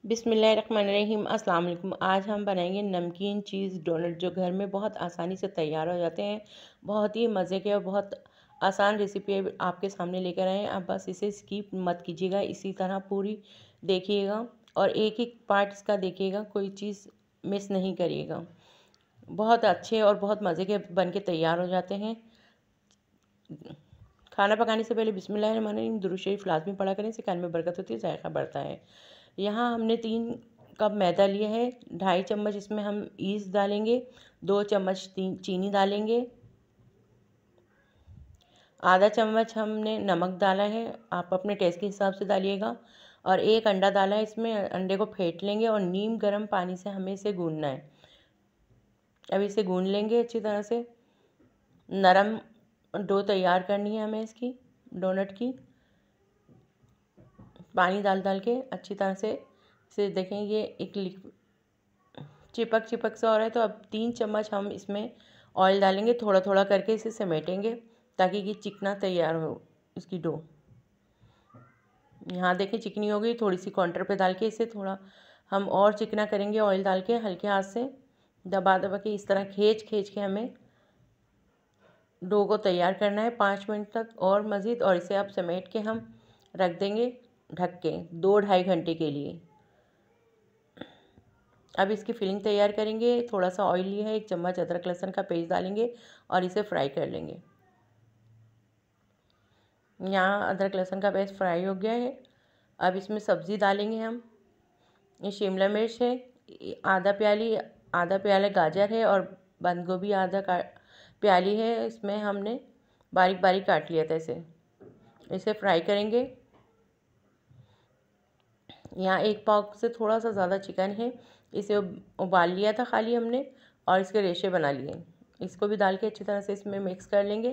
बिस्मिल्लाहिर्रहमानिर्रहीम। अस्सलाम वालेकुम। आज हम बनाएंगे नमकीन चीज़ डोनट, जो घर में बहुत आसानी से तैयार हो जाते हैं। बहुत ही मज़े के और बहुत आसान रेसिपी आपके सामने लेकर आए हैं। आप बस इसे स्किप मत कीजिएगा, इसी तरह पूरी देखिएगा और एक एक पार्ट इसका देखिएगा, कोई चीज़ मिस नहीं करिएगा। बहुत अच्छे और बहुत मज़े के बन के तैयार हो जाते हैं। खाना पकाने से पहले बिस्मिल्लाहिर्रहमानिर्रहीम दुरूद शरीफ लाज़मी पढ़ा करें, इससे खाने में बरकत होती है, जायका बढ़ता है। यहाँ हमने 3 कप मैदा लिया है। 2.5 चम्मच इसमें हम ईस्ट डालेंगे। 2 चम्मच चीनी डालेंगे। आधा चम्मच हमने नमक डाला है, आप अपने टेस्ट के हिसाब से डालिएगा। और 1 अंडा डाला है इसमें। अंडे को फेंट लेंगे और नीम गर्म पानी से हमें इसे गूंदना है। अब इसे गूंद लेंगे अच्छी तरह से। नरम डो तैयार करनी है हमें इसकी डोनट की। पानी डाल डाल के अच्छी तरह से इसे देखें, ये एक चिपक चिपक सा हो रहा है। तो अब 3 चम्मच हम इसमें ऑयल डालेंगे, थोड़ा थोड़ा करके इसे समेटेंगे ताकि ये चिकना तैयार हो इसकी डो। यहाँ देखें चिकनी हो गई। थोड़ी सी काउंटर पे डाल के इसे थोड़ा हम और चिकना करेंगे, ऑयल डाल के हल्के हाथ से दबा दबा के इस तरह खींच खींच के हमें डो को तैयार करना है 5 मिनट तक और मज़ीद। और इसे आप समेट के हम रख देंगे ढक के 2-2.5 घंटे के लिए। अब इसकी फिलिंग तैयार करेंगे। थोड़ा सा ऑयल लिया है, 1 चम्मच अदरक लहसुन का पेस्ट डालेंगे और इसे फ्राई कर लेंगे। यहाँ अदरक लहसुन का पेस्ट फ्राई हो गया है। अब इसमें सब्ज़ी डालेंगे हम। ये शिमला मिर्च है आधा प्याला गाजर है और बंद गोभी प्याली है। इसमें हमने बारीक बारीक काट लिया था इसे फ्राई करेंगे। यहाँ 1 पाव से थोड़ा सा ज़्यादा चिकन है, इसे उबाल लिया था खाली हमने और इसके रेशे बना लिए। इसको भी डाल के अच्छी तरह से इसमें मिक्स कर लेंगे।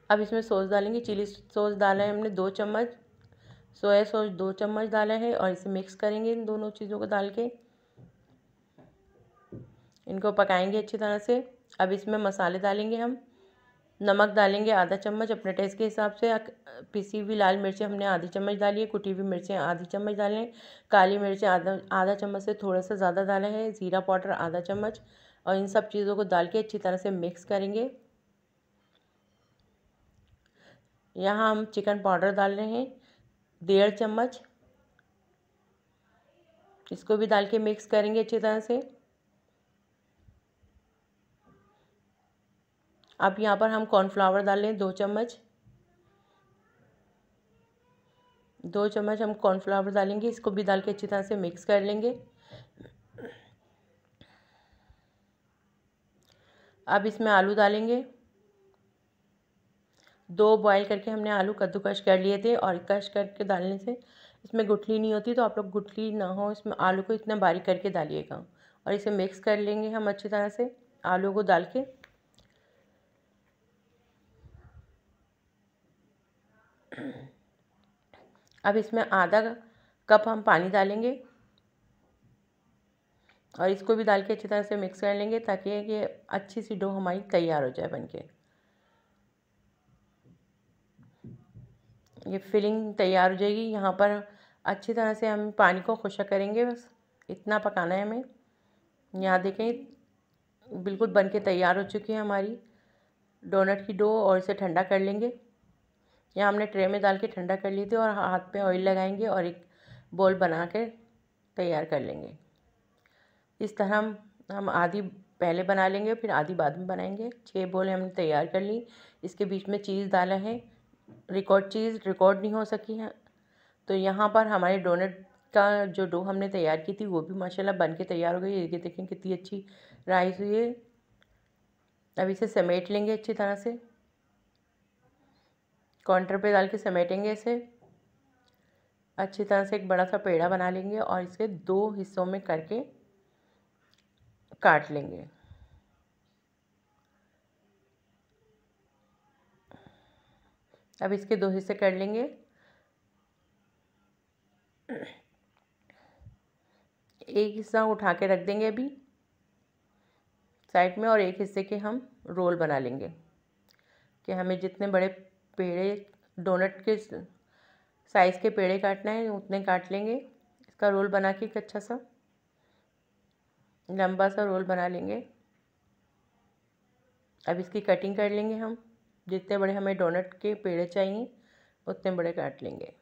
अब इसमें सॉस डालेंगे। चिली सॉस डाला है हमने 2 चम्मच। सोया सॉस 2 चम्मच डाला है और इसे मिक्स करेंगे इन दोनों चीज़ों को डाल के। इनको पकाएंगे अच्छी तरह से। अब इसमें मसाले डालेंगे हम। नमक डालेंगे आधा चम्मच अपने टेस्ट के हिसाब से। पिसी हुई लाल मिर्चें हमने आधी चम्मच डाली है। कुटी हुई मिर्चें आधी चम्मच डालें। काली मिर्चें आधा चम्मच से थोड़ा सा ज़्यादा डाला है। ज़ीरा पाउडर आधा चम्मच। और इन सब चीज़ों को डाल के अच्छी तरह से मिक्स करेंगे। यहाँ हम चिकन पाउडर डाल रहे हैं 1.5 चम्मच। इसको भी डाल के मिक्स करेंगे अच्छी तरह से। अब यहाँ पर हम कॉर्नफ्लावर डाल रहे हैं 2 चम्मच। 2 चम्मच हम कॉर्नफ्लावर डालेंगे। इसको भी डाल के अच्छी तरह से मिक्स कर लेंगे। अब इसमें आलू डालेंगे। 2 बॉयल करके हमने आलू कद्दूकश कर लिए थे और कश करके डालने से इसमें गुठली नहीं होती, तो आप लोग गुठली ना हो इसमें आलू को इतना बारीक करके डालिएगा। और इसे मिक्स कर लेंगे हम अच्छी तरह से आलू को डाल के। अब इसमें आधा कप हम पानी डालेंगे और इसको भी डाल के अच्छी तरह से मिक्स कर लेंगे ताकि ये अच्छी सी डो हमारी तैयार हो जाए बनके। ये फिलिंग तैयार हो जाएगी। यहाँ पर अच्छी तरह से हम पानी को खुश्क करेंगे, बस इतना पकाना है हमें। यहाँ देखें बिल्कुल बन के तैयार हो चुकी है हमारी डोनट की डो। और इसे ठंडा कर लेंगे। यहाँ हमने ट्रे में डाल के ठंडा कर ली थी और हाथ पे ऑयल लगाएंगे और एक बॉल बना कर तैयार कर लेंगे। इस तरह हम आधी पहले बना लेंगे फिर आधी बाद में बनाएंगे। 6 बॉल हमने तैयार कर ली। इसके बीच में चीज़ डाला है। चीज़ रिकॉर्ड नहीं हो सकी है, तो यहाँ पर हमारे डोनट का जो डो हमने तैयार की थी वो भी माशाल्लाह बन के तैयार हो गई। ये देखें कितनी अच्छी राइस हुई है। अब इसे समेट लेंगे अच्छी तरह से। काउंटर पे डाल के समेटेंगे इसे अच्छी तरह से। एक बड़ा सा पेड़ा बना लेंगे और इसे 2 हिस्सों में करके काट लेंगे। अब इसके 2 हिस्से कर लेंगे। एक हिस्सा उठा के रख देंगे अभी साइड में और एक हिस्से के हम रोल बना लेंगे। कि हमें जितने बड़े पेड़े डोनट के साइज़ के पेड़े काटना है उतने काट लेंगे। इसका रोल बना के एक अच्छा सा लंबा सा रोल बना लेंगे। अब इसकी कटिंग कर लेंगे हम। जितने बड़े हमें डोनट के पेड़े चाहिए उतने बड़े काट लेंगे।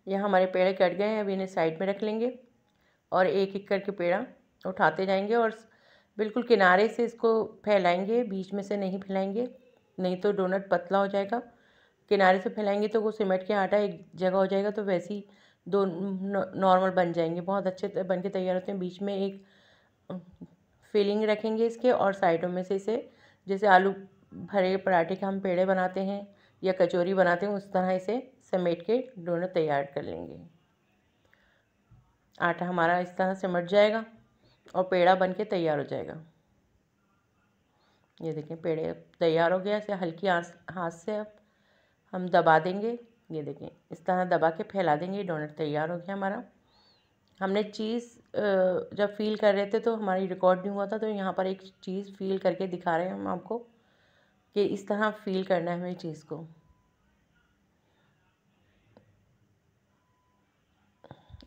ये हमारे पेड़े कट गए हैं। अब इन्हें साइड में रख लेंगे और एक एक करके पेड़ा उठाते जाएंगे और बिल्कुल किनारे से इसको फैलाएंगे, बीच में से नहीं फैलाएंगे, नहीं तो डोनट पतला हो जाएगा। किनारे से फैलाएंगे तो वो सीमेंट के आटा एक जगह हो जाएगा, तो वैसे ही दो नॉर्मल बन जाएंगे, बहुत अच्छे बन के तैयार होते हैं। बीच में एक फिलिंग रखेंगे इसके और साइडों में से इसे जैसे आलू भरे पराठे के हम पेड़े बनाते हैं या कचौरी बनाते हैं उस तरह इसे समेट के डोनट तैयार कर लेंगे। आटा हमारा इस तरह सिमट जाएगा और पेड़ा बन के तैयार हो जाएगा। ये देखें पेड़े तैयार हो गया। इसे हल्की हाथ से अब हम दबा देंगे। ये देखें इस तरह दबा के फैला देंगे। डोनट तैयार हो गया हमारा। हमने चीज़ जब फील कर रहे थे तो हमारी रिकॉर्ड नहीं हुआ था, तो यहाँ पर एक चीज़ फील करके दिखा रहे हैं हम आपको कि इस तरह फील करना है हमें चीज़ को।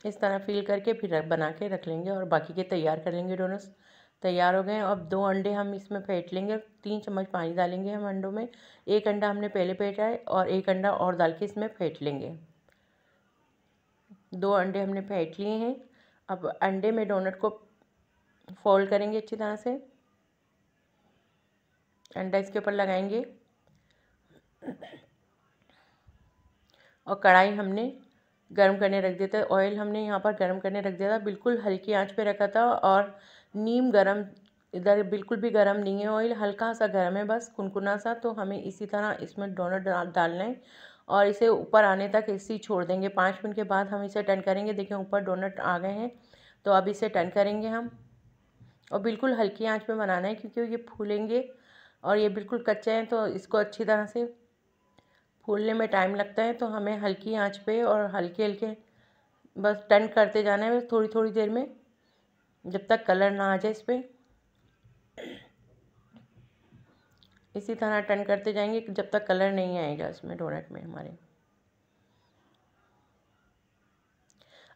इस तरह फील करके फिर बना के रख लेंगे और बाकी के तैयार कर लेंगे। डोनट्स तैयार हो गए। अब 2 अंडे हम इसमें फेंट लेंगे। 3 चम्मच पानी डालेंगे हम अंडों में। एक अंडा हमने पहले फेंटा है और एक अंडा और डाल के इसमें फेंट लेंगे। 2 अंडे हमने फेंट लिए हैं। अब अंडे में डोनट को फोल्ड करेंगे अच्छी तरह से। अंडा इसके ऊपर लगाएंगे और कढ़ाई हमने गर्म करने रख दिया था। ऑयल हमने यहाँ पर गर्म करने रख दिया था, बिल्कुल हल्की आंच पे रखा था और नीम गरम, इधर बिल्कुल भी गरम नहीं है ऑयल, हल्का सा गरम है बस कुनकुना सा। तो हमें इसी तरह इसमें डोनट डालना है और इसे ऊपर आने तक इसी छोड़ देंगे। 5 मिनट के बाद हम इसे टर्न करेंगे। देखिए ऊपर डोनट आ गए हैं, तो अब इसे टर्न करेंगे हम और बिल्कुल हल्की आंच पे बनाना है क्योंकि ये फूलेंगे और ये बिल्कुल कच्चे हैं, तो इसको अच्छी तरह से फूलने में टाइम लगता है। तो हमें हल्की आंच पे और हल्के हल्के बस टर्न करते जाना है थोड़ी थोड़ी देर में, जब तक कलर ना आ जाए इस पर। इसी तरह टर्न करते जाएंगे जब तक कलर नहीं आएगा इसमें डोनट में हमारे।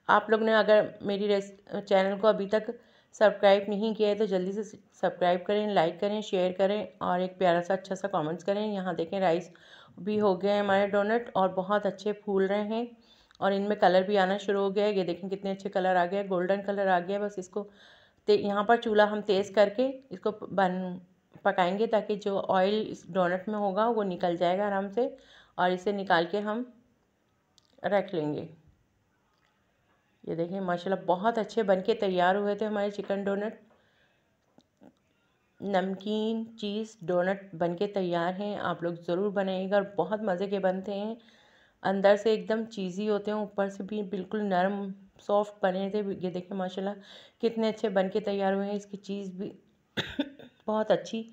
आप लोग ने अगर मेरी चैनल को अभी तक सब्सक्राइब नहीं किया है तो जल्दी से सब्सक्राइब करें, लाइक करें, शेयर करें और एक प्यारा सा अच्छा सा कमेंट्स करें। यहाँ देखें राइस भी हो गए हैं हमारे डोनट और बहुत अच्छे फूल रहे हैं और इनमें कलर भी आना शुरू हो गया है। ये देखें कितने अच्छे कलर आ गया है, गोल्डन कलर आ गया है। बस इसको यहाँ पर चूल्हा हम तेज़ करके इसको पकाएंगे ताकि जो ऑयल इस डोनट में होगा वो निकल जाएगा आराम से और इसे निकाल के हम रख लेंगे। ये देखिए माशाल्लाह बहुत अच्छे बनके तैयार हुए थे हमारे चिकन डोनट। नमकीन चीज़ डोनट बनके तैयार हैं। आप लोग ज़रूर बनाइएगा और बहुत मज़े के बनते हैं। अंदर से एकदम चीज़ी होते हैं, ऊपर से भी बिल्कुल नरम सॉफ्ट बने थे। ये देखिए माशाल्लाह कितने अच्छे बनके तैयार हुए हैं। इसकी चीज़ भी बहुत अच्छी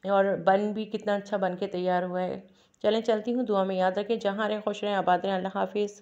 और बन भी कितना अच्छा बनके तैयार हुआ है। चलें चलती हूँ, दुआ में याद रखें। जहाँ रहें खुश रहें, आबाद रहें। अल्लाह हाफिज़।